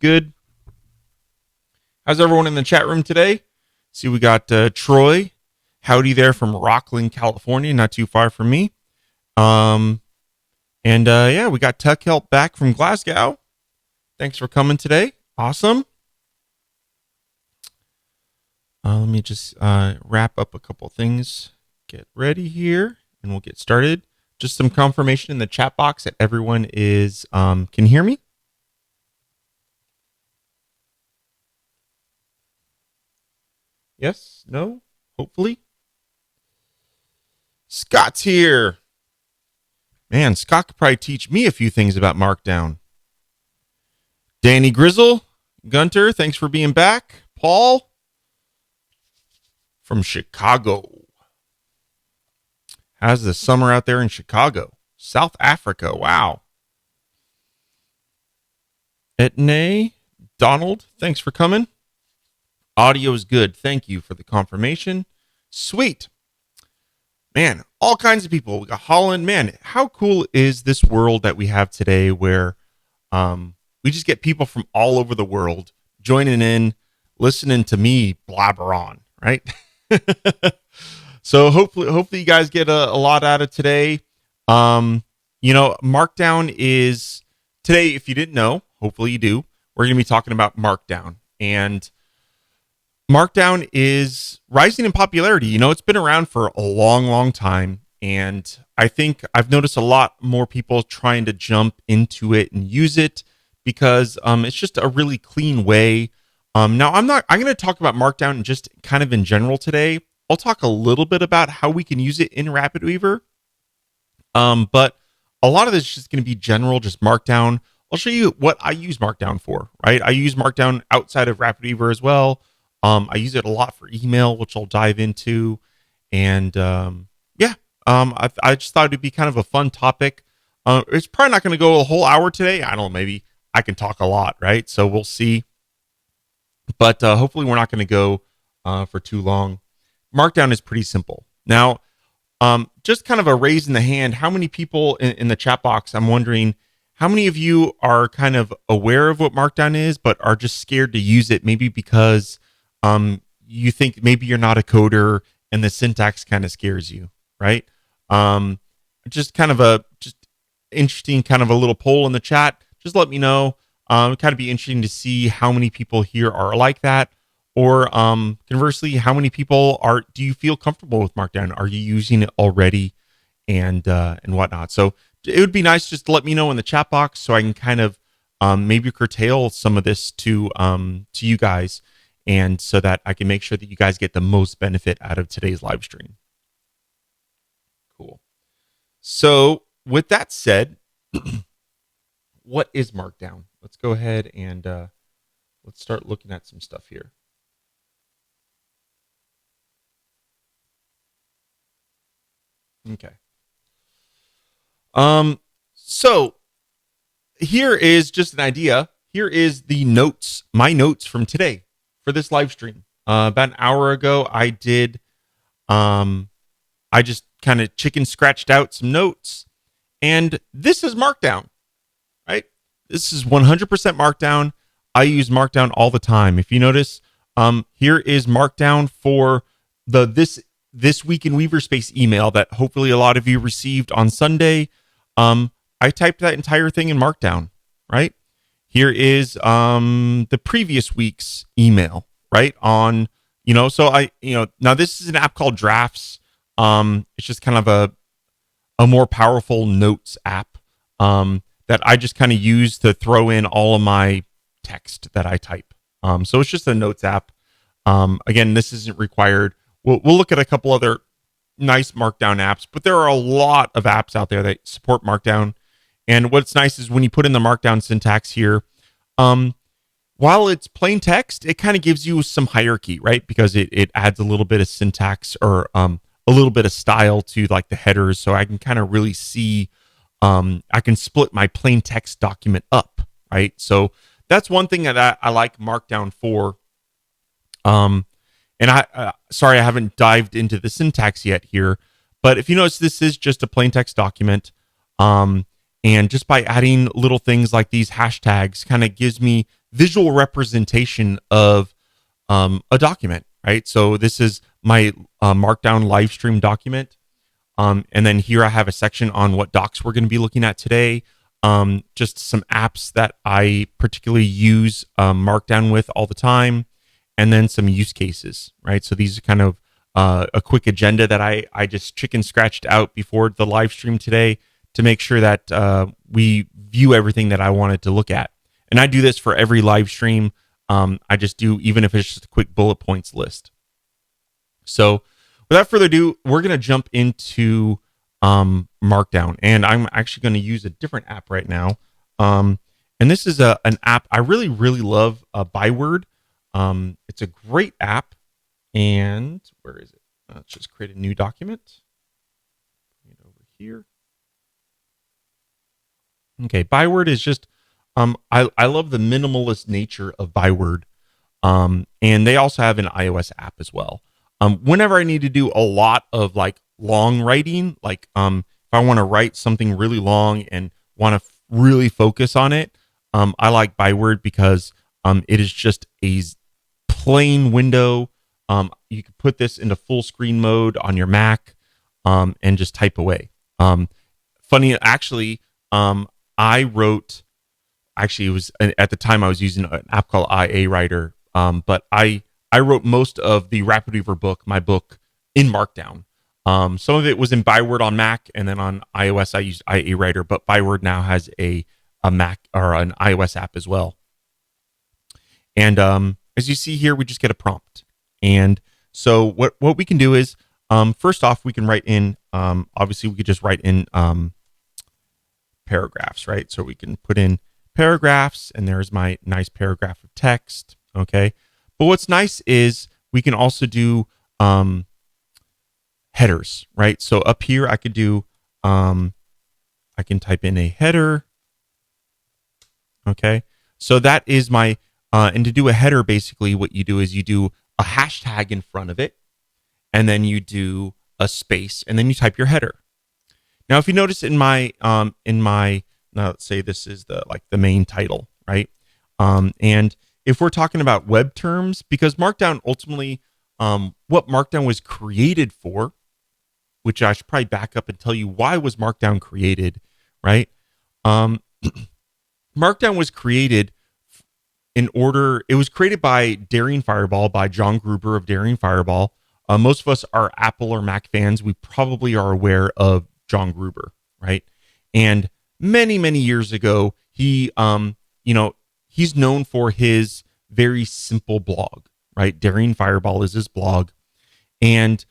Good. How's everyone in the chat room today? See, we got Troy. Howdy there from Rockland, California, not too far from me. Yeah, we got Tech Help back from Glasgow. Thanks for coming today. Awesome. Let me just wrap up a couple things. Get ready here, and we'll get started. Just some confirmation in the chat box that everyone is can hear me. Yes? No? Hopefully. Scott's here. Man, Scott could probably teach me a few things about Markdown. Danny Grizzle, Gunter, thanks for being back. Paul from Chicago. How's the summer out there in Chicago? South Africa, wow. Etne, Donald, thanks for coming. Audio is good. Thank you for the confirmation. Sweet. Man, all kinds of people. We got Holland. Man, how cool is this world that we have today where we just get people from all over the world joining in, listening to me blabber on, right? So hopefully you guys get a lot out of today. Markdown is today, if you didn't know, hopefully you do, we're going to be talking about Markdown. And Markdown is rising in popularity. It's been around for a long, long time. And I think I've noticed a lot more people trying to jump into it and use it because it's just a really clean way. Now, I'm going to talk about Markdown just kind of in general today. I'll talk a little bit about how we can use it in RapidWeaver. But a lot of this is just going to be general, just Markdown. I'll show you what I use Markdown for, right? I use Markdown outside of RapidWeaver as well. I use it a lot for email, which I'll dive into. And I just thought it'd be kind of a fun topic. It's probably not going to go a whole hour today. I don't know, maybe I can talk a lot, right? So we'll see. But hopefully we're not going to go for too long. Markdown is pretty simple. Now, just kind of a raise in the hand, how many people in the chat box, I'm wondering, how many of you are kind of aware of what Markdown is, but are just scared to use it, maybe because you think maybe you're not a coder and the syntax kind of scares you, right? Just kind of just interesting, kind of a little poll in the chat. Just let me know. It'd kind of be interesting to see how many people here are like that, or conversely, how many people do you feel comfortable with Markdown? Are you using it already, and whatnot? So it would be nice just to let me know in the chat box so I can kind of maybe curtail some of this to you guys. And so that I can make sure that you guys get the most benefit out of today's live stream. Cool. So with that said, what is Markdown? Let's go ahead and let's start looking at some stuff here. Okay. So here is just an idea. Here is the notes, my notes from today. For this live stream, about an hour ago, I just kind of chicken scratched out some notes, and this is Markdown, right? This is 100% Markdown. I use Markdown all the time. If you notice, here is Markdown for this week in Weaverspace email that hopefully a lot of you received on Sunday. I typed that entire thing in Markdown, right? Here is the previous week's email, right? Now this is an app called Drafts. It's just kind of a more powerful notes app that I just kind of use to throw in all of my text that I type. So it's just a notes app. Again, this isn't required. We'll look at a couple other nice Markdown apps, but there are a lot of apps out there that support Markdown. And what's nice is when you put in the Markdown syntax here, while it's plain text, it kind of gives you some hierarchy, right? Because it adds a little bit of syntax or a little bit of style to like the headers. So I can kind of really see, I can split my plain text document up, right? So that's one thing that I like Markdown for. And sorry, I haven't dived into the syntax yet here, but if you notice, this is just a plain text document. And just by adding little things like these hashtags kind of gives me visual representation of a document, right? So this is my Markdown live stream document. And then here I have a section on what docs we're going to be looking at today. Just some apps that I particularly use Markdown with all the time, and then some use cases, right? So these are kind of a quick agenda that I just chicken scratched out before the live stream today to make sure that we view everything that I wanted to look at. And I do this for every live stream. I just do, even if it's just a quick bullet points list. So without further ado, we're going to jump into Markdown. And I'm actually going to use a different app right now. And this is an app I really, really love, ByWord. It's a great app. And where is it? Let's just create a new document. Bring it over here. Okay, ByWord is just, I love the minimalist nature of ByWord. And they also have an iOS app as well. Whenever I need to do a lot of like long writing, like if I want to write something really long and want to really focus on it, I like ByWord because it is just a plain window. You can put this into full screen mode on your Mac and just type away. Funny, actually, it was at the time I was using an app called IA Writer, but I wrote most of the Rapid Weaver book, my book, in Markdown. Some of it was in ByWord on Mac, and then on iOS I used IA Writer, but ByWord now has a Mac or an iOS app as well. And as you see here, we just get a prompt. And so what we can do is, first off, we can write in, obviously we could just write in paragraphs, right? So we can put in paragraphs, and there's my nice paragraph of text, okay? But what's nice is we can also do headers, right? So up here I could do, I can type in a header, okay? So that is my, and to do a header, basically what you do is you do a hashtag in front of it, and then you do a space, and then you type your header. Now, if you notice in my, now let's say this is the main title, right? And if we're talking about web terms, because Markdown ultimately, what Markdown was created for, which I should probably back up and tell you why was Markdown created, right? Markdown was created it was created by Daring Fireball, by John Gruber of Daring Fireball. Most of us are Apple or Mac fans. We probably are aware of John Gruber, right? And many, many years ago, he, he's known for his very simple blog, right? Daring Fireball is his blog. And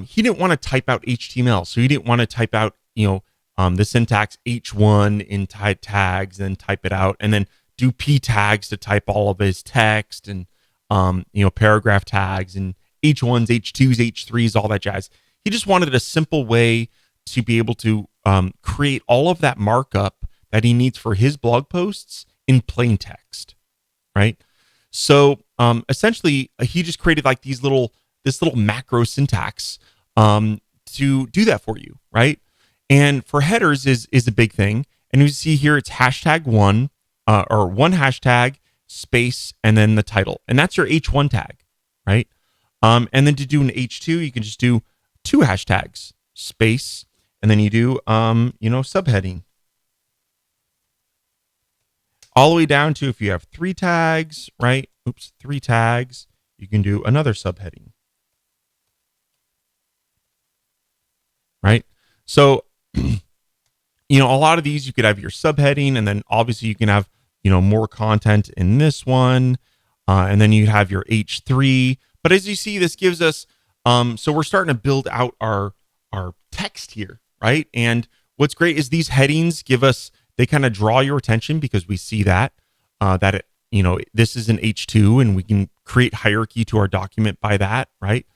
he didn't want to type out HTML. So he didn't want to type out, the syntax H1 in tags and type it out, and then do P tags to type all of his text, and, paragraph tags and H1s, H2s, H3s, all that jazz. He just wanted a simple way to be able to create all of that markup that he needs for his blog posts in plain text, right? So essentially, he just created like this little macro syntax to do that for you, right? And for headers is a big thing. And you see here, it's hashtag one, or one hashtag, space, and then the title. And that's your H1 tag, right? And then to do an H2, you can just do 2 hashtags, space, and then you do, subheading. All the way down to, if you have 3 tags, right? 3 tags, you can do another subheading. Right? So, a lot of these, you could have your subheading, and then obviously you can have, more content in this one. And then you have your H3. But as you see, this gives us, so we're starting to build out our text here, right? And what's great is these headings they kind of draw your attention, because we see that this is an H2, and we can create hierarchy to our document by that, right?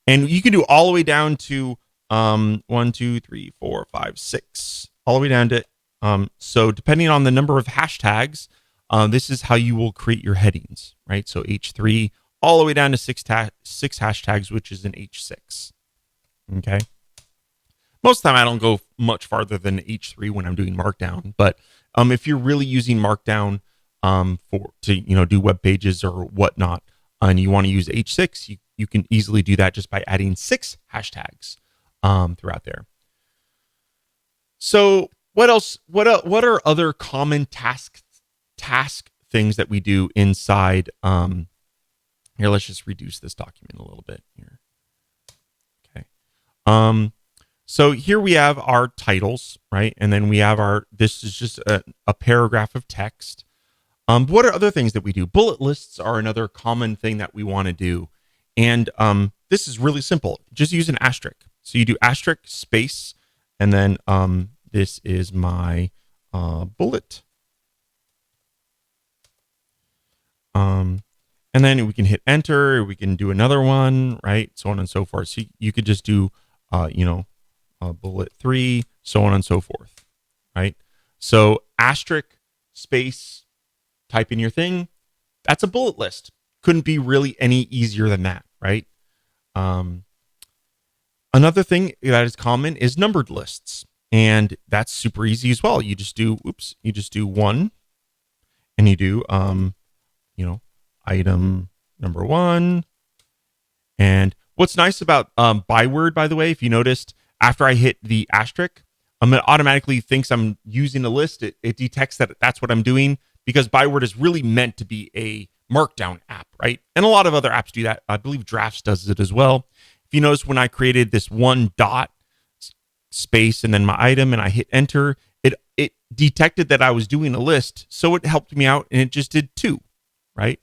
And you can do all the way down to 1, 2, 3, 4, 5, 6, all the way down to, so depending on the number of hashtags, this is how you will create your headings, right? So H3 all the way down to 6 hashtags, which is an H6. Okay. Most of the time I don't go much farther than H3 when I'm doing Markdown, but if you're really using Markdown, to do web pages or whatnot, and you want to use H6, you can easily do that just by adding 6 hashtags throughout there. So what else? What are other common task things that we do inside? Here, let's just reduce this document a little bit here. Okay. So here we have our titles, right? And then we have this is just a paragraph of text. What are other things that we do? Bullet lists are another common thing that we want to do. And this is really simple. Just use an asterisk. So you do asterisk space, and then this is my bullet. And then we can hit enter. We can do another one, right? So on and so forth. So you could just do, bullet 3, so on and so forth, right? So asterisk space, type in your thing. That's a bullet list. Couldn't be really any easier than that, right? Another thing that is common is numbered lists, and that's super easy as well. You just do 1, and you do item number 1. And what's nice about ByWord, by the way, if you noticed, after I hit the asterisk, it automatically thinks I'm using a list. It detects that that's what I'm doing, because ByWord is really meant to be a Markdown app, right? And a lot of other apps do that. I believe Drafts does it as well. If you notice, when I created this 1 dot space and then my item and I hit enter, it detected that I was doing a list, so it helped me out, and it just did 2, right?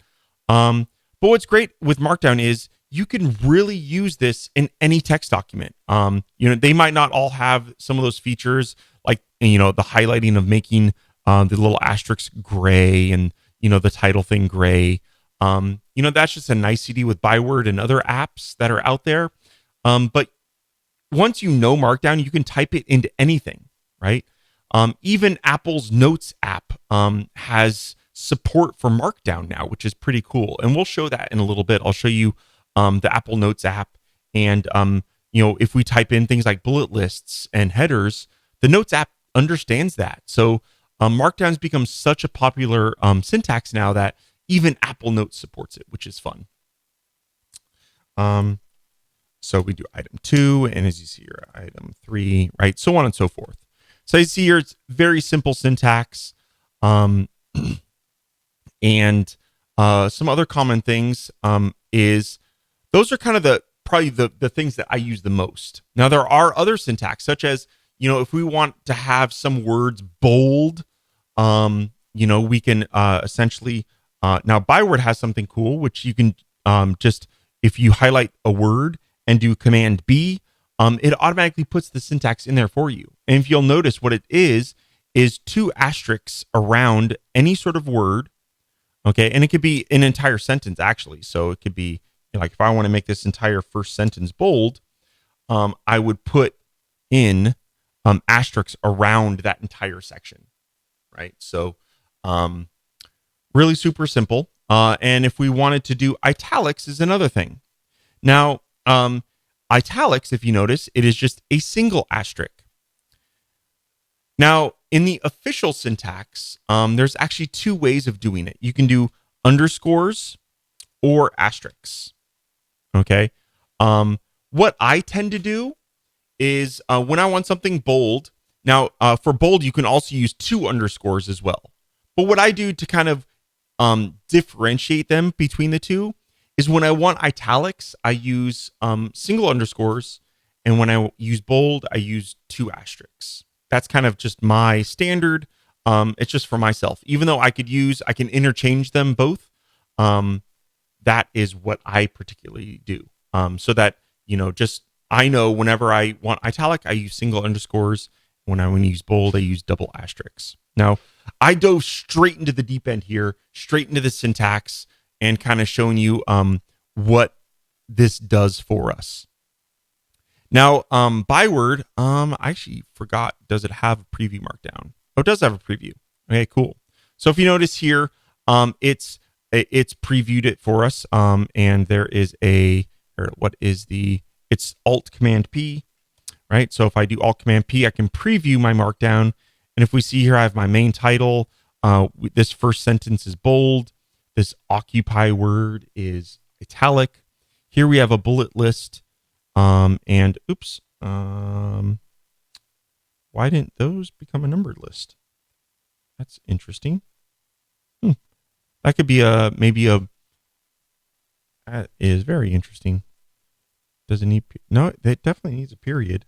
But what's great with Markdown is you can really use this in any text document. They might not all have some of those features, like the highlighting of making the little asterisks gray and the title thing gray. That's just a nicety with ByWord and other apps that are out there. But once you know Markdown, you can type it into anything, right? Even Apple's Notes app has support for Markdown now, which is pretty cool. And we'll show that in a little bit. I'll show you the Apple Notes app. And, if we type in things like bullet lists and headers, the Notes app understands that. So Markdown's become such a popular syntax now that even Apple Notes supports it, which is fun. So we do item 2, and as you see here, item 3, right? So on and so forth. So you see here, it's very simple syntax. And some other common things is those are kind of probably the things that I use the most. Now, there are other syntax, such as, if we want to have some words bold, we can essentially, now ByWord has something cool, which you can just, if you highlight a word and do Command B, it automatically puts the syntax in there for you. And if you'll notice, what it is 2 asterisks around any sort of word. Okay, and it could be an entire sentence, actually. So it could be, like, if I want to make this entire first sentence bold, I would put in asterisks around that entire section, right? So really super simple. And if we wanted to do italics is another thing. Now, italics, if you notice, it is just a single asterisk. Now, in the official syntax, there's actually 2 ways of doing it. You can do underscores or asterisks. Okay. What I tend to do is when I want something bold. Now, for bold, you can also use 2 underscores as well. But what I do to kind of differentiate them between the 2 is when I want italics, I use single underscores, and when I use bold, I use 2 asterisks. That's kind of just my standard. It's just for myself. Even though I can interchange them both. That is what I particularly do. So that, just I know whenever I want italic, I use single underscores. When I want to use bold, I use double asterisks. Now, I dove straight into the deep end here, straight into the syntax, and kind of showing you what this does for us. Now, ByWord, I actually forgot, does it have a preview Markdown? Oh, it does have a preview. Okay, cool. So if you notice here, it's previewed it for us. And there is it's Alt Command P, right? So if I do Alt Command P, I can preview my Markdown. And if we see here, I have my main title. this first sentence is bold. This occupy word is italic. Here we have a bullet list. And oops. Why didn't those become a numbered list? That's interesting. That could be that is very interesting. Does it need, no, it definitely needs a period.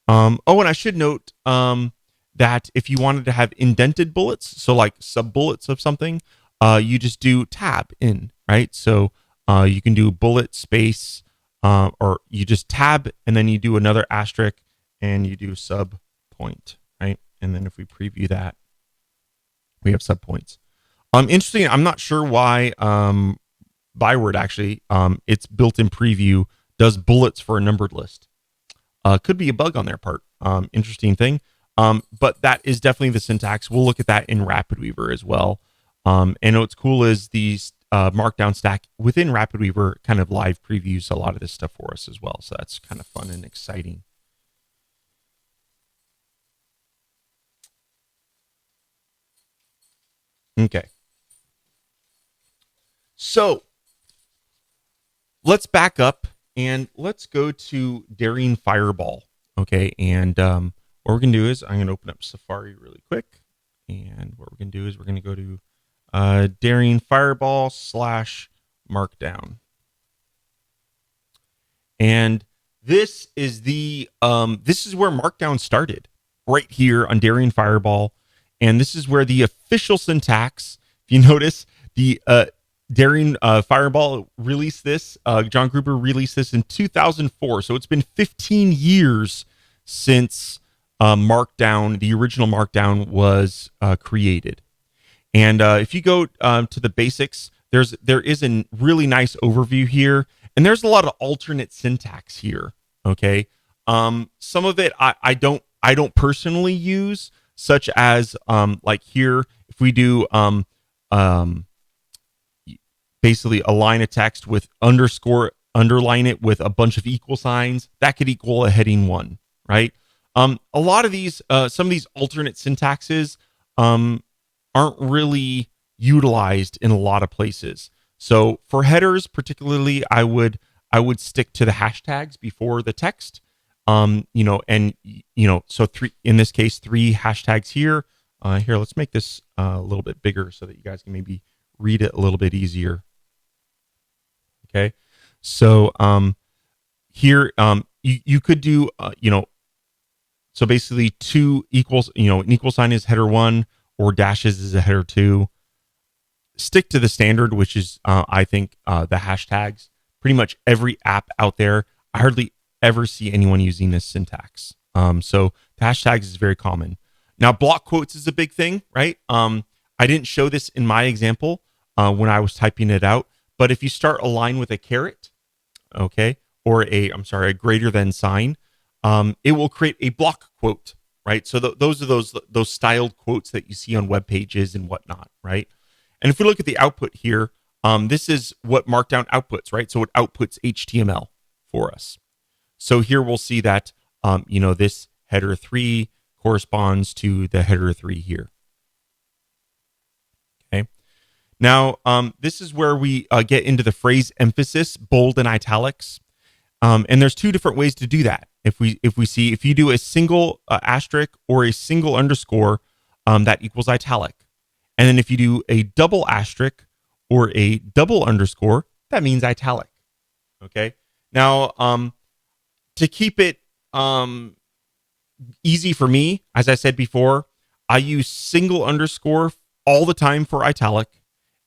And I should note, that if you wanted to have indented bullets, so like sub bullets of something, you just do tab in, right? So, you can do bullet space, or you just tab and then you do another asterisk and you do sub point, right? And then if we preview that, we have sub points. Interesting. I'm not sure why, ByWord actually, its built-in preview does bullets for a numbered list. Could be a bug on their part. Interesting thing. But that is definitely the syntax. We'll look at that in RapidWeaver as well. And what's cool is these Markdown stack within RapidWeaver kind of live previews a lot of this stuff for us as well. So that's kind of fun and exciting. Okay. So let's back up and let's go to Daring Fireball. Okay. And what we're going to do is I'm going to open up Safari really quick. And what we're going to do is we're going to go to Daring Fireball / Markdown. And this is this is where Markdown started, right here on Daring Fireball. And this is where the official syntax, if you notice, the Daring Fireball released this. John Gruber released this in 2004. So it's been 15 years since Markdown, the original Markdown, was created. And if you go to the basics, there is a really nice overview here, and there's a lot of alternate syntax here. Okay, some of it I don't personally use, such as like here, if we do basically a line of text with underscore, underline it with a bunch of equal signs, that could equal a heading 1, right? A lot of these, some of these alternate syntaxes aren't really utilized in a lot of places. So for headers, particularly, I would stick to the hashtags before the text. So in this case, 3 hashtags here. Here, let's make this a little bit bigger so that you guys can maybe read it a little bit easier. Okay. So here, you could do, so basically 2 equals, an equal sign is header 1 or dashes is a header 2. Stick to the standard, which is, I think, the hashtags. Pretty much every app out there, I hardly ever see anyone using this syntax. So the hashtags is very common. Now, block quotes is a big thing, right? I didn't show this in my example when I was typing it out, but if you start a line with a caret, okay, or a greater than sign, it will create a block quote, right? So those are those styled quotes that you see on web pages and whatnot, right? And if we look at the output here, this is what Markdown outputs, right? So it outputs HTML for us. So here we'll see that, this header 3 corresponds to the header 3 here. Okay. Now, this is where we get into the phrase emphasis, bold and italics. And there's 2 different ways to do that. If you do a single asterisk or a single underscore, that equals italic. And then if you do a double asterisk or a double underscore, that means italic. Okay. Now, to keep it easy for me, as I said before, I use single underscore all the time for italic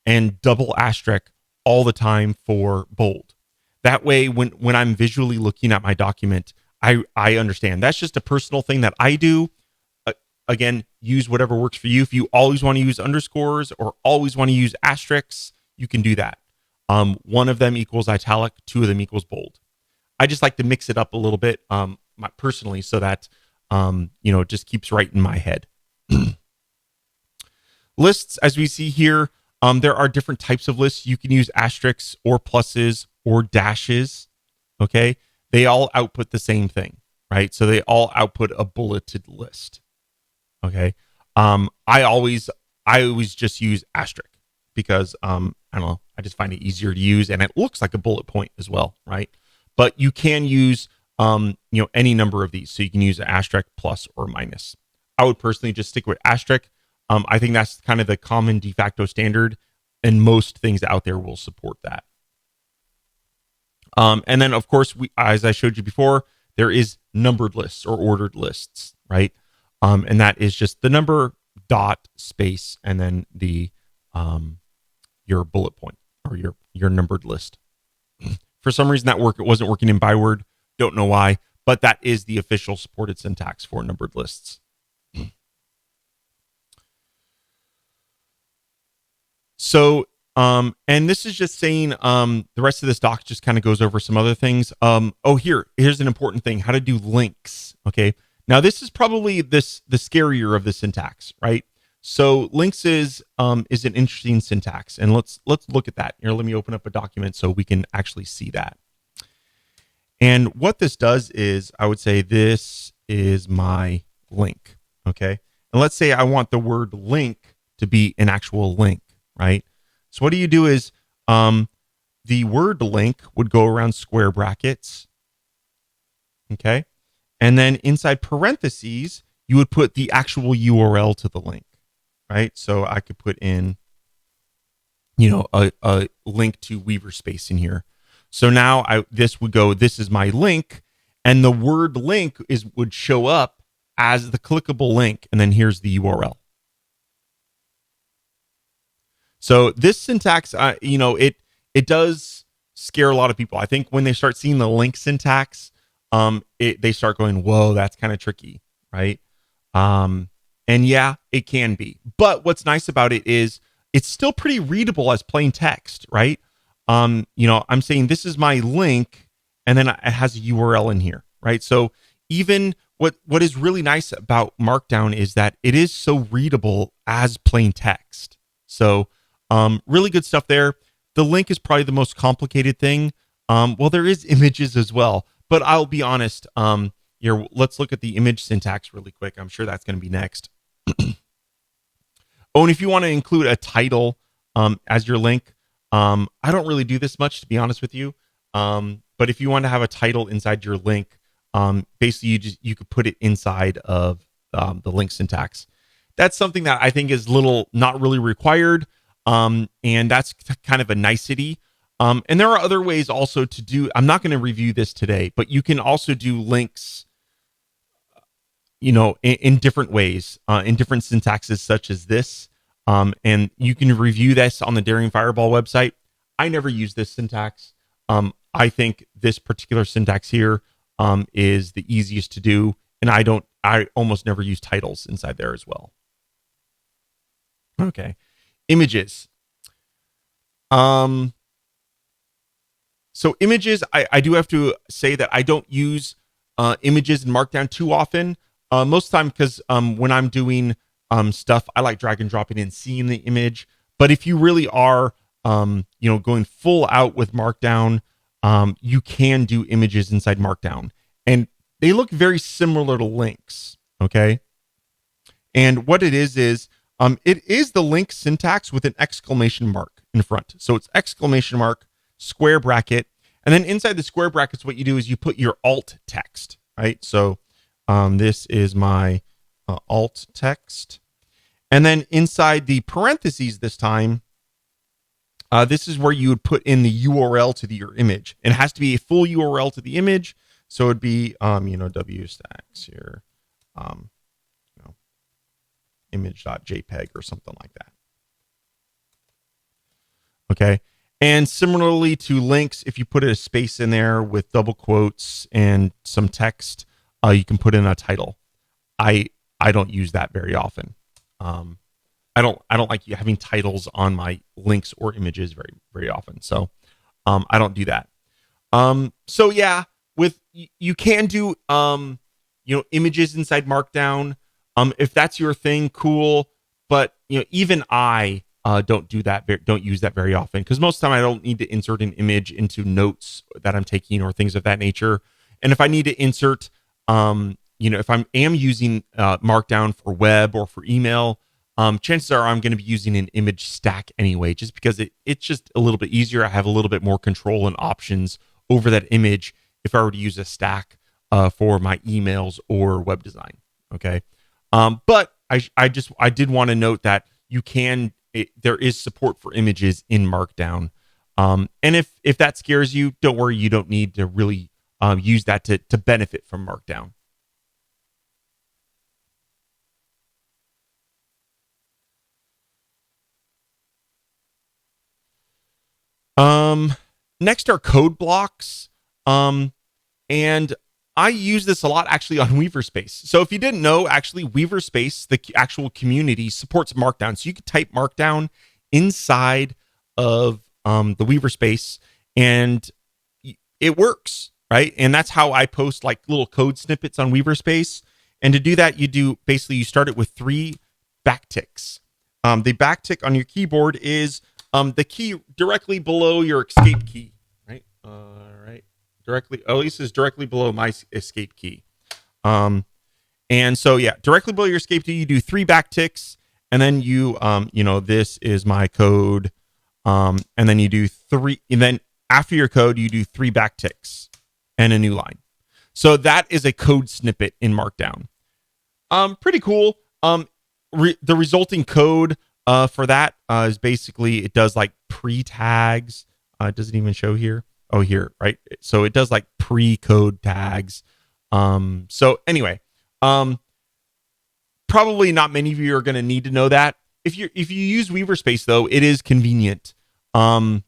and double asterisk all the time for bold. That way, when I'm visually looking at my document, I understand. That's just a personal thing that I do. Again, use whatever works for you. If you always want to use underscores or always want to use asterisks, you can do that. One of them equals italic, 2 of them equals bold. I just like to mix it up a little bit, personally, so that it just keeps right in my head. Lists, as we see here, there are different types of lists. You can use asterisks or pluses or dashes. Okay, they all output the same thing, right? So they all output a bulleted list. Okay, I always just use asterisk because I don't know, I just find it easier to use, and it looks like a bullet point as well, right? But you can use any number of these, so you can use an asterisk, plus, or minus. I would personally just stick with asterisk. I think that's kind of the common de facto standard, and most things out there will support that. And then, of course, as I showed you before, there is numbered lists or ordered lists, right? And that is just the number, dot, space, and then the your bullet point or your numbered list. For some reason, it wasn't working in ByWord. Don't know why, but that is the official supported syntax for numbered lists. So, and this is just saying, the rest of this doc just kind of goes over some other things. Here's an important thing: how to do links. Okay, now this is probably the scarier of the syntax, right? So links is an interesting syntax, and let's look at that. Here, let me open up a document so we can actually see that. And what this does is, I would say this is my link, okay? And let's say I want the word link to be an actual link, right? So what do you do is, the word link would go around square brackets, okay? And then inside parentheses, you would put the actual URL to the link, right? So I could put in, a link to Weaver Space in here. So now this would go, this is my link, and the word link would show up as the clickable link, and then here's the URL. So this syntax, it does scare a lot of people. I think when they start seeing the link syntax, they start going, whoa, that's kind of tricky, right? And yeah, it can be. But what's nice about it is it's still pretty readable as plain text, right? I'm saying this is my link, and then it has a URL in here, right? So even what is really nice about Markdown is that it is so readable as plain text. So really good stuff there. The link is probably the most complicated thing. Well, there is images as well, but I'll be honest. Here, let's look at the image syntax really quick. I'm sure that's going to be next. And if you want to include a title as your link, I don't really do this much, to be honest with you. But if you want to have a title inside your link, basically you could put it inside of the link syntax. That's something that I think is not really required. And that's kind of a nicety. And there are other ways also to do, I'm not going to review this today, but you can also do links, in different ways, in different syntaxes such as this. And you can review this on the Daring Fireball website. I never use this syntax. I think this particular syntax here is the easiest to do. And I almost never use titles inside there as well. Okay. Images. So images, I do have to say that I don't use images in Markdown too often. Most of the time, because when I'm doing stuff, I like drag and dropping and seeing the image. But if you really are, going full out with Markdown, you can do images inside Markdown, and they look very similar to links. Okay, and what it is it is the link syntax with an exclamation mark in front. So it's exclamation mark, square bracket, and then inside the square brackets, what you do is you put your alt text, right? So this is my alt text. And then inside the parentheses this time, this is where you would put in the URL to your image. And it has to be a full URL to the image. So it'd be, wstacks here, image.jpg or something like that. Okay. And similarly to links, if you put a space in there with double quotes and some text, you can put in a title. I don't use that very often. I don't like having titles on my links or images very, very often. So I don't do that. So yeah, you can do images inside Markdown. If that's your thing, cool. But even I don't do that. Don't use that very often, because most of the time I don't need to insert an image into notes that I'm taking or things of that nature. And if I need to insert if I am using Markdown for web or for email, chances are I'm going to be using an image stack anyway, just because it's just a little bit easier. I have a little bit more control and options over that image if I were to use a stack for my emails or web design. Okay. But I did want to note that there is support for images in Markdown. And if that scares you, don't worry. You don't need to really use that to benefit from Markdown. Next are code blocks. And I use this a lot actually on Weaverspace. So if you didn't know, actually Weaverspace, the actual community, supports Markdown. So you can type Markdown inside of the Weaverspace and it works, right? And that's how I post like little code snippets on Weaverspace. And to do that, you start it with 3 backticks. The backtick on your keyboard is the key directly below your escape key, right? Directly, at least is directly below my escape key. And so yeah, directly below your escape key, you do 3 backticks, and then this is my code. And then you do 3, and then after your code, you do 3 backticks and a new line. So that is a code snippet in Markdown. Pretty cool. The resulting code for that is basically, it does like pre-tags. It doesn't even show here. Oh, here, right? So it does like pre-code tags. So anyway, probably not many of you are going to need to know that. If you use Weaverspace though, it is convenient to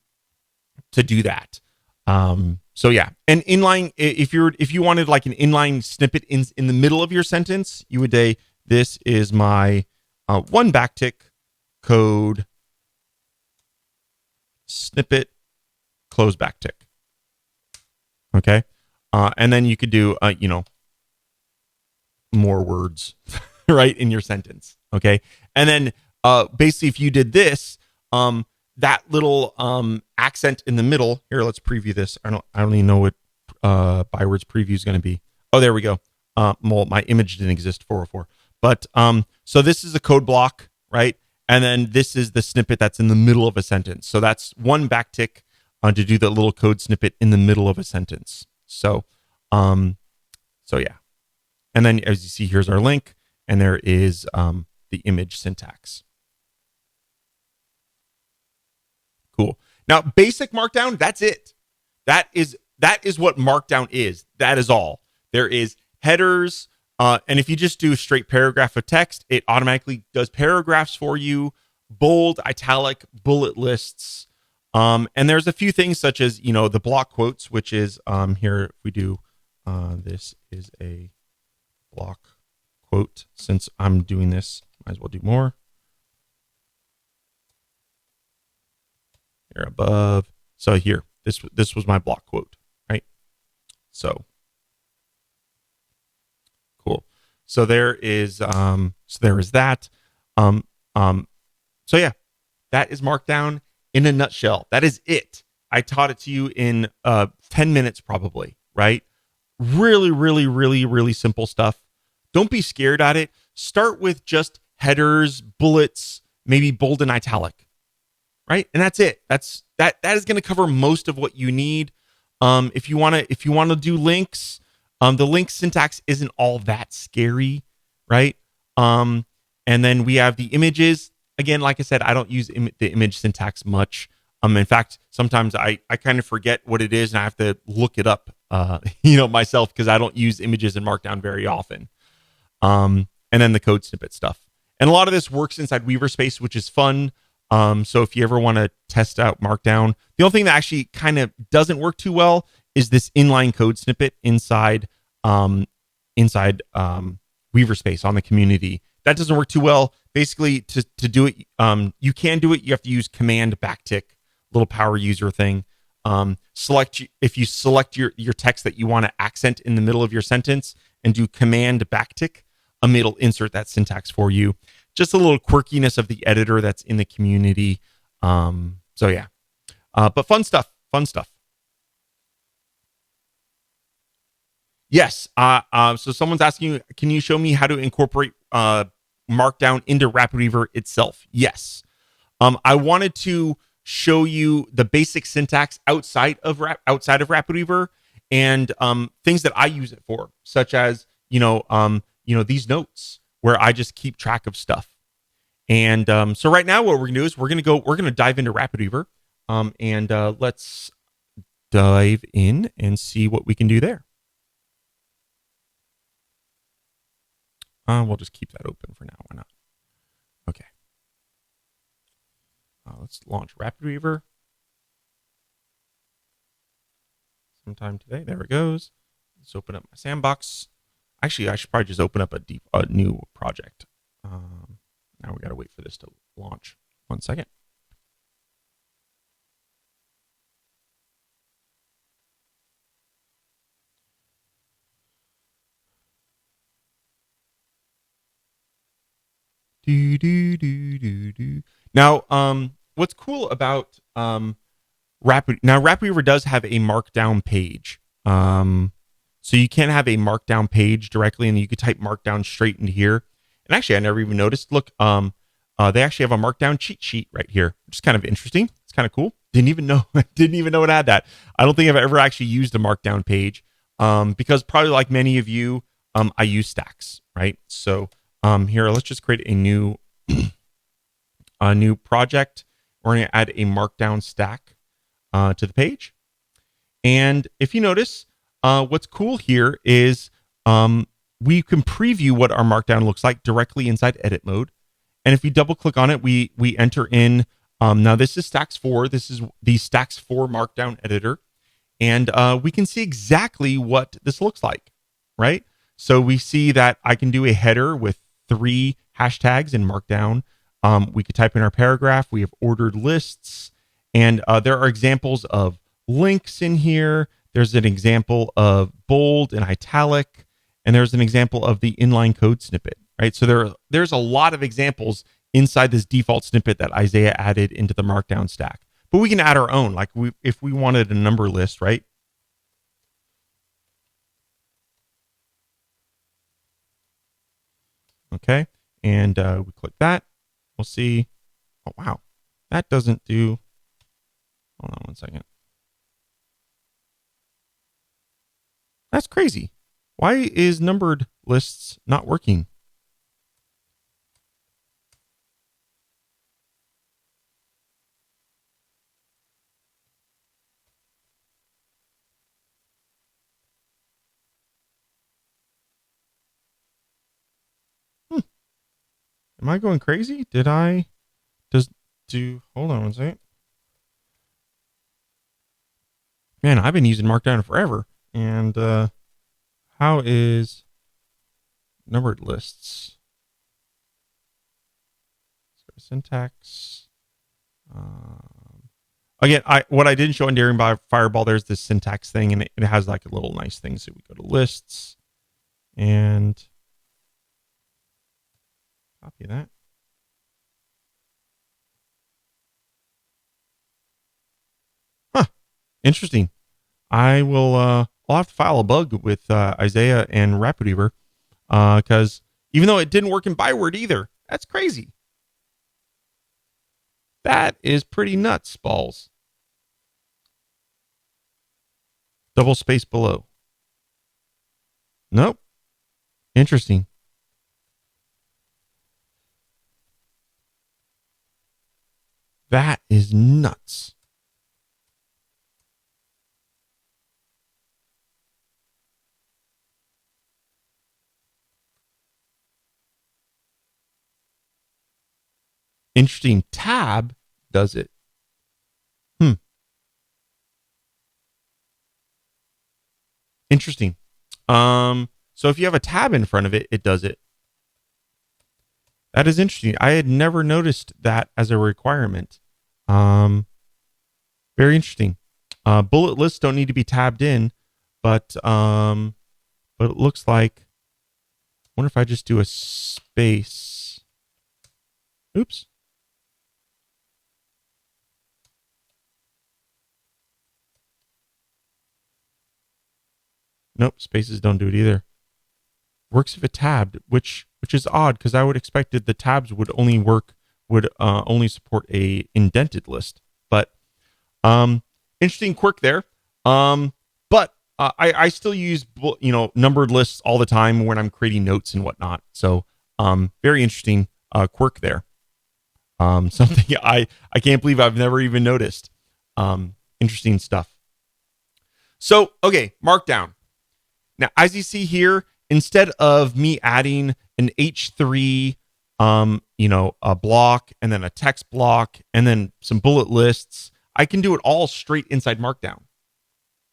do that. So yeah, and inline, if you wanted like an inline snippet in the middle of your sentence, you would say, this is my 1 backtick code snippet, close backtick. Okay. And then you could do, more words, right, in your sentence. Okay. And then basically, if you did this, that little accent in the middle here, let's preview this. I don't even know what ByWord's preview is going to be. Oh, there we go. Well, my image didn't exist, 404. But so this is a code block, right? And then this is the snippet that's in the middle of a sentence. So that's 1 backtick to do the little code snippet in the middle of a sentence. So yeah. And then as you see, here's our link, and there is the image syntax. Cool. Now, basic Markdown, that's it. That is what Markdown is. That is all. There is headers, and if you just do a straight paragraph of text, it automatically does paragraphs for you, bold, italic, bullet lists. And there's a few things such as, the block quotes, which is here, if we do, this is a block quote. Since I'm doing this, might as well do more. Here above. So here, this was my block quote, right? So cool. So there is that. So yeah, that is Markdown in a nutshell. That is it. I taught it to you in 10 minutes probably, right? Really, really, really, really simple stuff. Don't be scared at it. Start with just headers, bullets, maybe bold and italic, right? And that's it. That is going to cover most of what you need. If you want to do links, the link syntax isn't all that scary, right? And then we have the images. Again, like I said, I don't use the image syntax much. In fact, sometimes I kind of forget what it is and I have to look it up, myself, because I don't use images in Markdown very often. And then the code snippet stuff. And a lot of this works inside Weaverspace, which is fun. So if you ever want to test out Markdown, the only thing that actually kind of doesn't work too well is this inline code snippet inside Weaverspace on the community. That doesn't work too well. Basically, to do it, you can do it. You have to use command backtick, little power user thing. If you select your text that you want to accent in the middle of your sentence and do command backtick, it'll insert that syntax for you. Just a little quirkiness of the editor that's in the community. So yeah, but fun stuff. Yes. So someone's asking you, can you show me how to incorporate Markdown into RapidWeaver itself? Yes. I wanted to show you the basic syntax outside of RapidWeaver and things that I use it for, such as these notes where I just keep track of stuff. And so right now, what we're gonna do is we're gonna dive into RapidWeaver, and let's dive in and see what we can do there. We'll just keep that open for now. Why not? Okay. Let's launch RapidWeaver. Sometime today. There it goes. Let's open up my sandbox. Actually, I should probably just open up a new project. Now we got to wait for this to launch. 1 second. Now, what's cool about RapidWeaver does have a Markdown page. So you can have a Markdown page directly, and you could type Markdown straight into here. And actually, I never even noticed. Look, they actually have a Markdown cheat sheet right here, which is kind of interesting. It's kind of cool. Didn't even know it had that. I don't think I've ever actually used a Markdown page, because probably like many of you, I use stacks, right? So here, let's just create a new project. We're going to add a Markdown stack to the page. And if you notice, what's cool here is we can preview what our Markdown looks like directly inside edit mode. And if we double click on it, we enter in, now this is stacks 4. This is the stacks 4 Markdown editor. And we can see exactly what this looks like, right? So we see that I can do a header with 3 hashtags in Markdown. We could type in our paragraph. We have ordered lists. And there are examples of links in here. There's an example of bold and italic. And there's an example of the inline code snippet, right? So there's a lot of examples inside this default snippet that Isaiah added into the Markdown stack. But we can add our own, like if we wanted a number list, right? Okay, and we click that. We'll see. Oh, wow. That doesn't do. Hold on 1 second. That's crazy. Why is numbered lists not working? Am I going crazy? Hold on 1 second. Man, I've been using Markdown forever. And how is numbered lists? So syntax. Again, what I didn't show in Daring by Fireball, there's this syntax thing, and it has like a little nice thing. So we go to lists and copy that. Huh. Interesting. I'll have to file a bug with Isaiah and RapidWeaver, because even though it didn't work in ByWord either, that's crazy. That is pretty nuts, balls. Double space below. Nope. Interesting. That is nuts. Interesting. Tab does it. Interesting. So if you have a tab in front of it, it does it. That is interesting. I had never noticed that as a requirement. Very interesting. Bullet lists don't need to be tabbed in, but it looks like. I wonder if I just do a space. Oops. Nope, spaces don't do it either. Works if it tabbed, which is odd because I would expected the tabs would only only support a indented list. But interesting quirk there. But I still use numbered lists all the time when I'm creating notes and whatnot. So very interesting quirk there. Something I can't believe I've never even noticed. Interesting stuff. So okay, Markdown. Now, as you see here, instead of me adding an H3, a block and then a text block and then some bullet lists, I can do it all straight inside Markdown,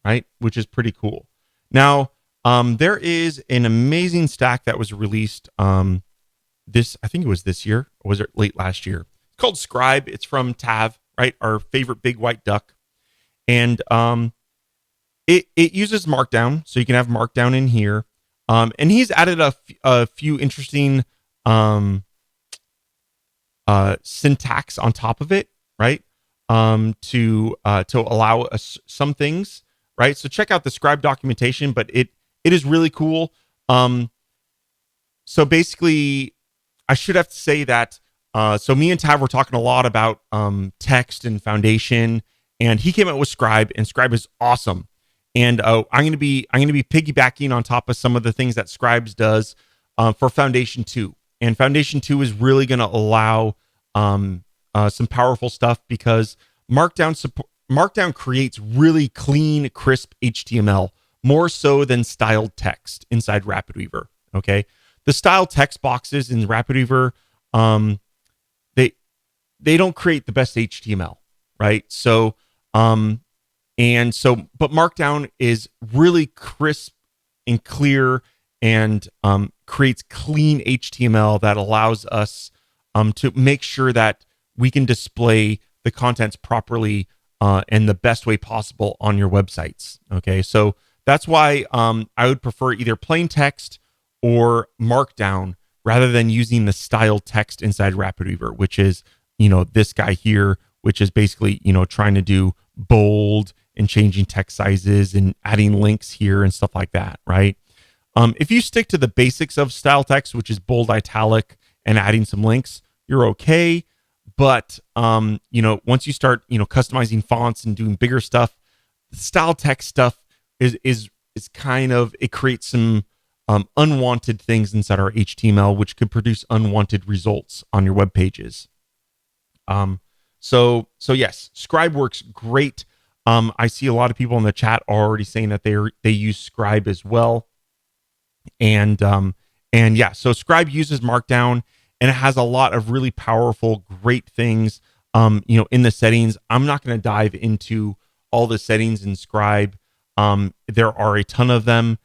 right? Which is pretty cool. Now, there is an amazing stack that was released. I think it was this year, or was it late last year? It's called Scribe. It's from Tav, right? Our favorite big white duck, and it uses Markdown, so you can have Markdown in here. And he's added a few interesting syntax on top of it, right? To allow us some things, right? So check out the Scribe documentation, but it is really cool. So basically, I should have to say that. So me and Tav were talking a lot about text and foundation, and he came out with Scribe, and Scribe is awesome. And I'm going to be piggybacking on top of some of the things that Scribes does for Foundation 2. And Foundation 2 is really going to allow some powerful stuff because Markdown creates really clean, crisp HTML, more so than styled text inside RapidWeaver. Okay, the styled text boxes in RapidWeaver, they don't create the best HTML, right? So but Markdown is really crisp and clear and creates clean HTML that allows us to make sure that we can display the contents properly and the best way possible on your websites. Okay, so that's why I would prefer either plain text or Markdown rather than using the styled text inside RapidWeaver, which is this guy here, which is basically trying to do bold and changing text sizes and adding links here and stuff like that, right? If you stick to the basics of style text, which is bold, italic, and adding some links, you're okay. But once you start customizing fonts and doing bigger stuff, the style text stuff is kind of, it creates some unwanted things inside our HTML, which could produce unwanted results on your web pages. So yes, Scribe works great. I see a lot of people in the chat already saying that they use Scribe as well. And yeah, so Scribe uses Markdown and it has a lot of really powerful, great things, in the settings. I'm not going to dive into all the settings in Scribe. There are a ton of them.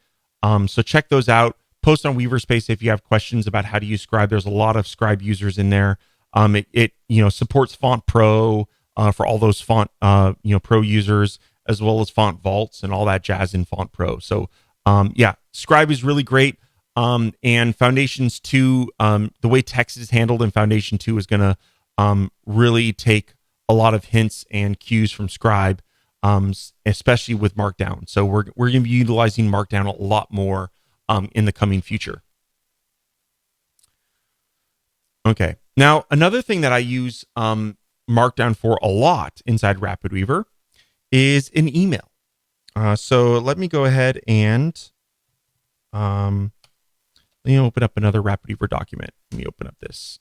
So check those out. Post on Weaverspace if you have questions about how to use Scribe. There's a lot of Scribe users in there. It supports Font Pro for all those font pro users, as well as Font Vaults and all that jazz in Font Pro. So yeah, Scribe is really great. And Foundations 2, the way text is handled in Foundation 2 is going to really take a lot of hints and cues from Scribe, especially with Markdown. So we're going to be utilizing Markdown a lot more in the coming future. Okay. Now, another thing that I use Markdown for a lot inside RapidWeaver is an email. So let me go ahead and let me open up another RapidWeaver document. Let me open up this.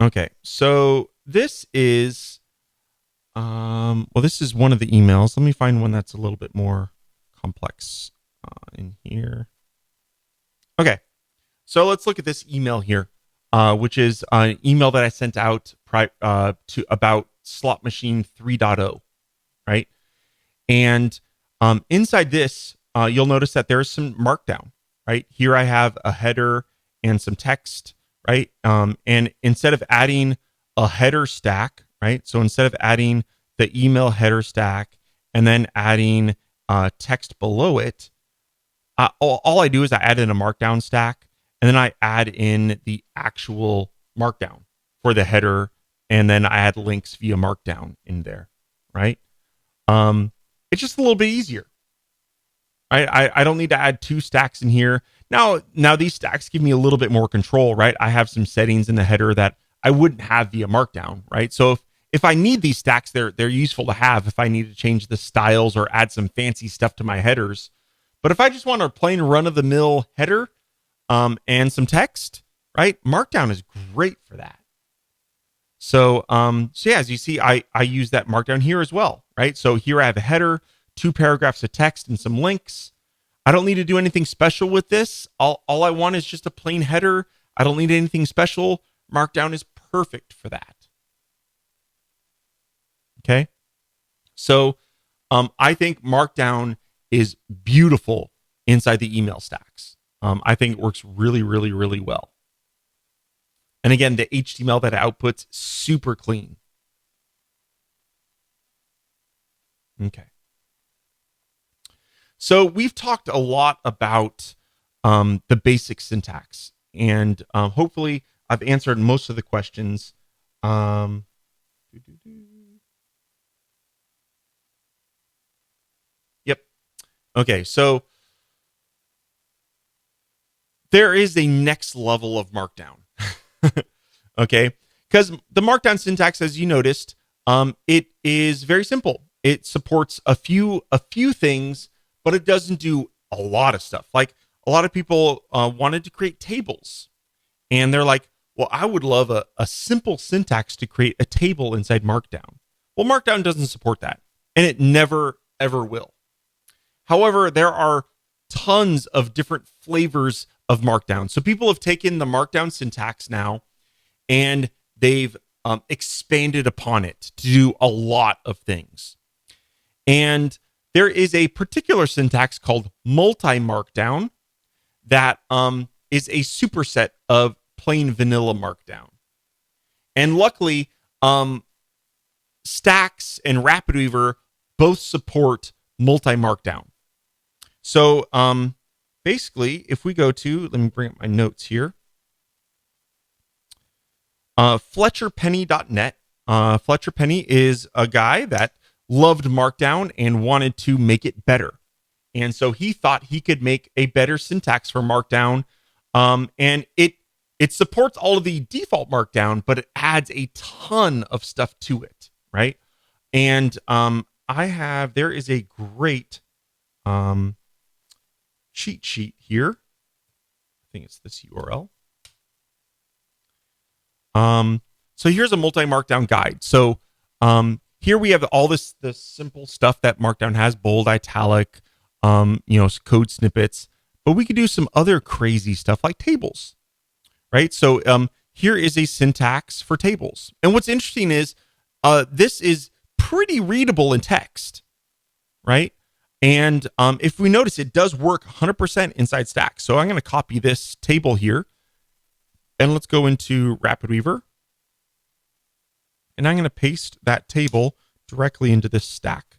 Okay, so this is this is one of the emails. Let me find one that's a little bit more complex in here. Okay, so let's look at this email here, which is an email that I sent out to about Slot Machine 3.0, right? And inside this, you'll notice that there's some Markdown, right? Here I have a header and some text, right? And instead of adding a header stack, right? So instead of adding the email header stack and then adding text below it, all I do is I add in a Markdown stack, and then I add in the actual Markdown for the header, and then I add links via Markdown in there, right? It's just a little bit easier. I don't need to add 2 stacks in here. Now these stacks give me a little bit more control, right? I have some settings in the header that I wouldn't have via Markdown, right? So if I need these stacks, they're useful to have if I need to change the styles or add some fancy stuff to my headers. But if I just want a plain run-of-the-mill header and some text, right? Markdown is great for that. So yeah, as you see, I use that Markdown here as well, right? So here I have a header, 2 paragraphs of text, and some links. I don't need to do anything special with this. All I want is just a plain header. I don't need anything special. Markdown is perfect for that. Okay. So I think Markdown is beautiful inside the email stacks. I think it works really, really, really well. And again, the HTML that it outputs, super clean. Okay. So we've talked a lot about the basic syntax, and hopefully I've answered most of the questions. Yep. Okay, so there is a next level of Markdown. Okay, because the Markdown syntax, as you noticed, it is very simple. It supports a few things, but it doesn't do a lot of stuff. Like a lot of people wanted to create tables, and they're like, well, I would love a simple syntax to create a table inside Markdown. Well, Markdown doesn't support that, and it never, ever will. However, there are tons of different flavors of Markdown. So people have taken the Markdown syntax now, and they've expanded upon it to do a lot of things. And there is a particular syntax called MultiMarkdown that is a superset of plain vanilla Markdown. And luckily, Stacks and RapidWeaver both support MultiMarkdown. So basically, if we go to, let me bring up my notes here. FletcherPenny.net. Fletcher Penny is a guy that loved Markdown and wanted to make it better. And so he thought he could make a better syntax for Markdown. And it supports all of the default Markdown, but it adds a ton of stuff to it, right? And there is a great cheat sheet here. I think it's this URL. So here's a MultiMarkdown guide. So here we have all this simple stuff that Markdown has: bold, italic, code snippets. But we could do some other crazy stuff like tables, right? So here is a syntax for tables. And what's interesting is this is pretty readable in text, right? And if we notice, it does work 100% inside Stacks. So I'm going to copy this table here, and let's go into RapidWeaver. And I'm going to paste that table directly into this stack.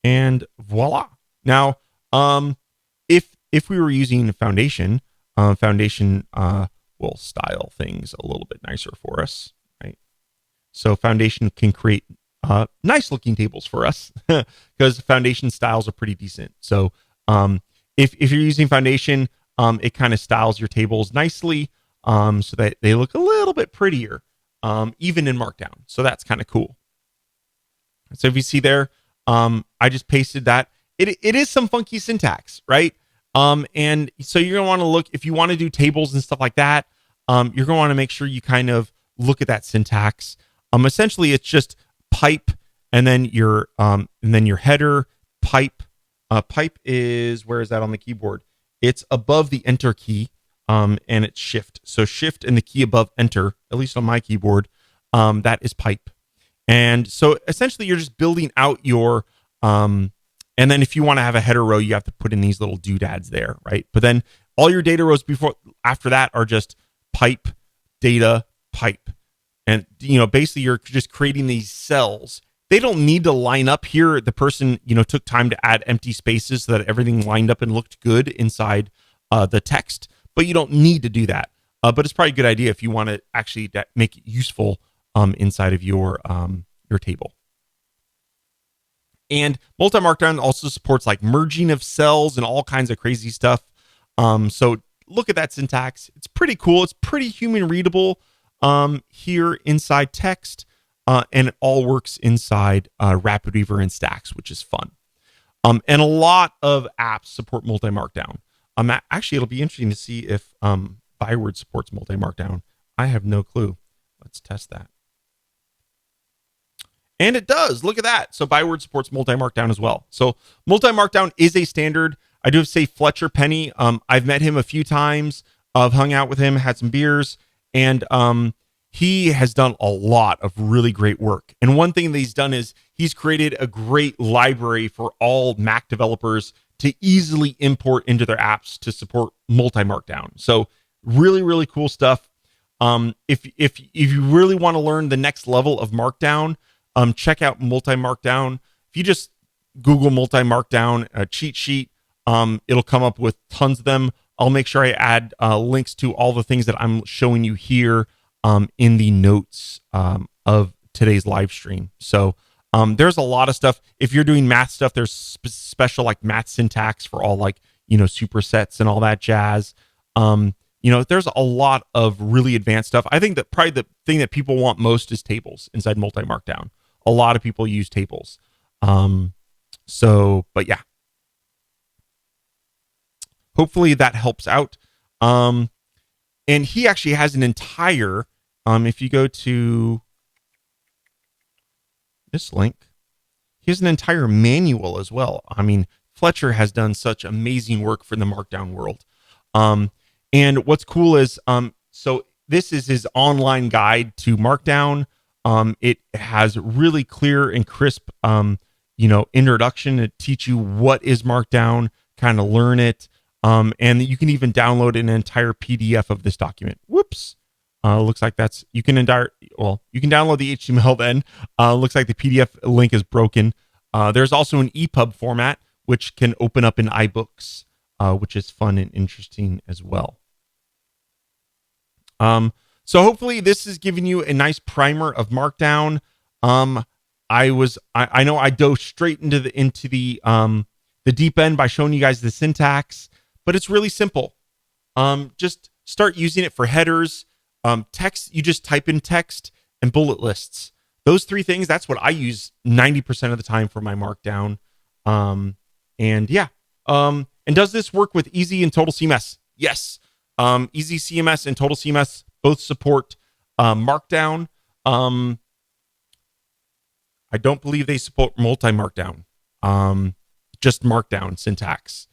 And voila. Now, if we were using Foundation, Foundation will style things a little bit nicer for us, right? So Foundation can create nice looking tables for us because Foundation styles are pretty decent. So if you're using Foundation, it kind of styles your tables nicely so that they look a little bit prettier, even in Markdown. So that's kind of cool. So if you see there, I just pasted that. It is some funky syntax, right? And so you're going to want to look, if you want to do tables and stuff like that, you're going to want to make sure you kind of look at that syntax. Essentially, it's just pipe and then your header pipe. Pipe is, where is that on the keyboard? It's above the enter key, and it's shift. So shift and the key above enter, at least on my keyboard, that is pipe. And so essentially you're just building out your, and then if you want to have a header row, you have to put in these little doodads there, right? But then all your data rows after that are just pipe, data, pipe. And, basically you're just creating these cells. They don't need to line up here. The person, took time to add empty spaces so that everything lined up and looked good inside the text, but you don't need to do that. But it's probably a good idea if you want to actually make it useful inside of your your table. And MultiMarkdown also supports like merging of cells and all kinds of crazy stuff. So look at that syntax. It's pretty cool. It's pretty human readable here inside text. And it all works inside RapidWeaver and Stacks, which is fun. And a lot of apps support MultiMarkdown. Actually, it'll be interesting to see if ByWord supports MultiMarkdown. I have no clue. Let's test that. And it does. Look at that. So ByWord supports MultiMarkdown as well. So MultiMarkdown is a standard. I do have to say Fletcher Penny. I've met him a few times. I've hung out with him, had some beers, and he has done a lot of really great work. And one thing that he's done is he's created a great library for all Mac developers to easily import into their apps to support MultiMarkdown. So really, really cool stuff. If you really want to learn the next level of Markdown, check out MultiMarkdown. If you just Google MultiMarkdown cheat sheet, it'll come up with tons of them. I'll make sure I add links to all the things that I'm showing you here in the notes of today's live stream. So there's a lot of stuff. If you're doing math stuff, there's special like math syntax for all like, supersets and all that jazz. There's a lot of really advanced stuff. I think that probably the thing that people want most is tables inside MultiMarkdown. A lot of people use tables. But yeah. Hopefully that helps out. And he actually has an entire, if you go to this link, he has an entire manual as well. I mean, Fletcher has done such amazing work for the Markdown world. And what's cool is, so this is his online guide to Markdown. It has really clear and crisp, introduction to teach you what is Markdown, kind of learn it. And you can even download an entire PDF of this document. Whoops. Looks like you can download the HTML then. Looks like the PDF link is broken. There's also an EPUB format, which can open up in iBooks, which is fun and interesting as well. So hopefully this is giving you a nice primer of Markdown. I know I dove straight into the deep end by showing you guys the syntax, but it's really simple. Just start using it for headers, text. You just type in text and bullet lists. Those three things. That's what I use 90% of the time for my Markdown. And does this work with Easy and Total CMS? Yes. Easy CMS and Total CMS both support Markdown. I don't believe they support MultiMarkdown. Just Markdown syntax.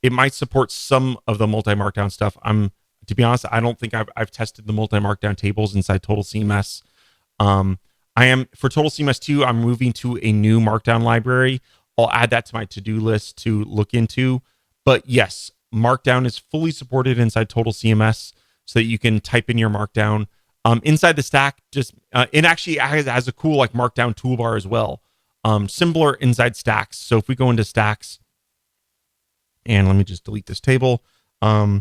It might support some of the MultiMarkdown stuff. To be honest, I don't think I've tested the MultiMarkdown tables inside Total CMS. For Total CMS 2, I'm moving to a new Markdown library. I'll add that to my to-do list to look into. But yes, Markdown is fully supported inside Total CMS so that you can type in your Markdown. Inside the stack, it actually has a cool like Markdown toolbar as well. Similar inside stacks. So if we go into stacks, and let me just delete this table. Let's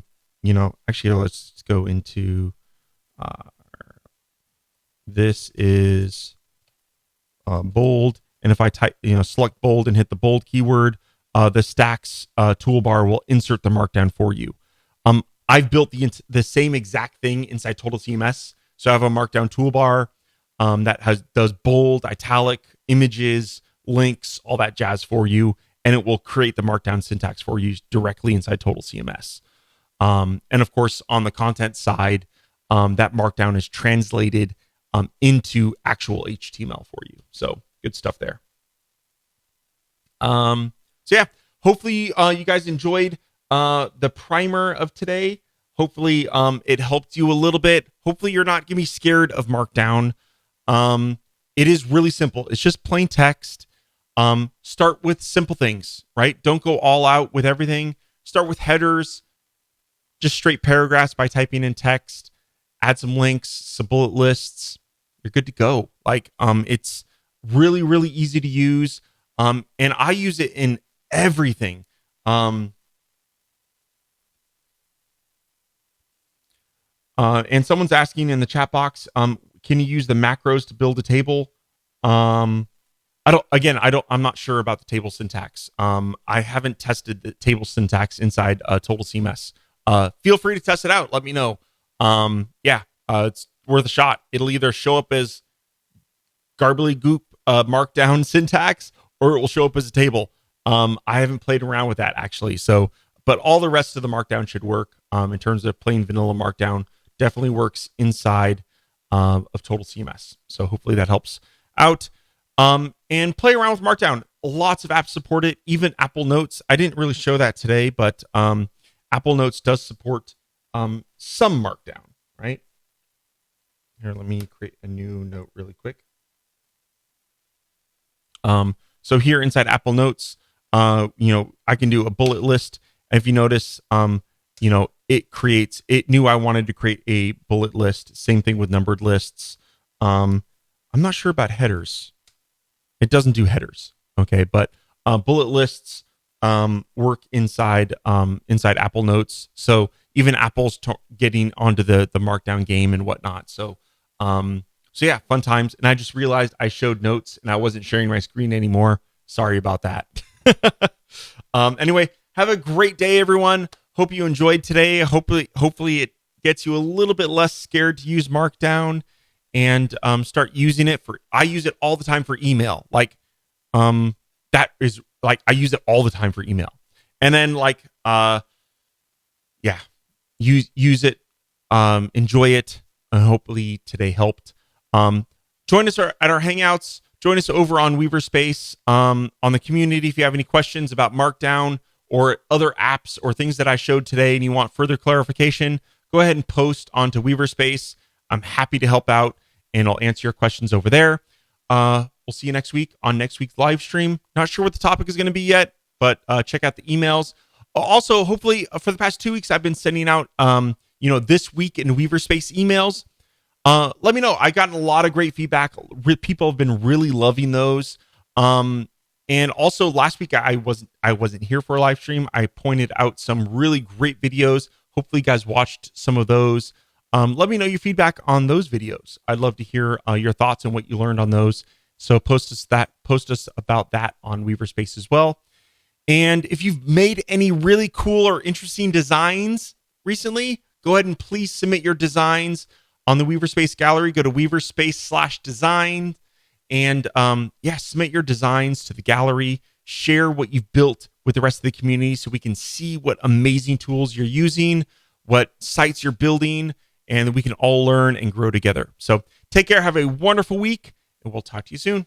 go into this is bold. And if I type, select bold and hit the bold keyword, the stacks toolbar will insert the Markdown for you. I've built the same exact thing inside Total CMS. So I have a Markdown toolbar that does bold, italic, images, links, all that jazz for you. And it will create the Markdown syntax for you directly inside Total CMS. And of course, on the content side, that Markdown is translated into actual HTML for you. So good stuff there. Hopefully you guys enjoyed the primer of today. Hopefully it helped you a little bit. Hopefully you're not going to be scared of Markdown. It is really simple. It's just plain text. Start with simple things, right? Don't go all out with everything. Start with headers, just straight paragraphs by typing in text, add some links, some bullet lists. You're good to go. It's really, really easy to use. And I use it in everything. And someone's asking in the chat box, can you use the macros to build a table? I'm not sure about the table syntax. I haven't tested the table syntax inside Total CMS. Feel free to test it out. Let me know. It's worth a shot. It'll either show up as garbly goop markdown syntax, or it will show up as a table. I haven't played around with that actually. So, but all the rest of the markdown should work. In terms of plain vanilla markdown, definitely works inside of Total CMS. So hopefully that helps out. And play around with Markdown. Lots of apps support it, even Apple Notes. I didn't really show that today, but Apple Notes does support some Markdown, right? Here, let me create a new note really quick. So here inside Apple Notes, I can do a bullet list. And if you notice, it knew I wanted to create a bullet list. Same thing with numbered lists. I'm not sure about headers. It doesn't do headers. Okay. But, bullet lists, work inside Apple Notes. So even Apple's getting onto the Markdown game and whatnot. So yeah, fun times. And I just realized I showed notes and I wasn't sharing my screen anymore. Sorry about that. Anyway, have a great day, everyone. Hope you enjoyed today. Hopefully it gets you a little bit less scared to use Markdown and start using it I use it all the time for email. That is I use it all the time for email. And then use it, enjoy it. And hopefully today helped. Join us at our Hangouts. Join us over on Weaver Space on the community. If you have any questions about Markdown or other apps or things that I showed today and you want further clarification, go ahead and post onto Weaver Space. I'm happy to help out and I'll answer your questions over there. We'll see you next week on next week's live stream. Not sure what the topic is going to be yet, but check out the emails. Also, hopefully for the past 2 weeks, I've been sending out, this week in Weaver Space emails. Let me know. I gotten a lot of great feedback. People have been really loving those. And also last week I wasn't here for a live stream. I pointed out some really great videos. Hopefully you guys watched some of those. Let me know your feedback on those videos. I'd love to hear your thoughts and what you learned on those. So post us about that on Weaver Space as well. And if you've made any really cool or interesting designs recently, go ahead and please submit your designs on the Weaver Space gallery. Go to weaverspace/design and submit your designs to the gallery. Share what you've built with the rest of the community so we can see what amazing tools you're using, what sites you're building, and we can all learn and grow together. So take care. Have a wonderful week, and we'll talk to you soon.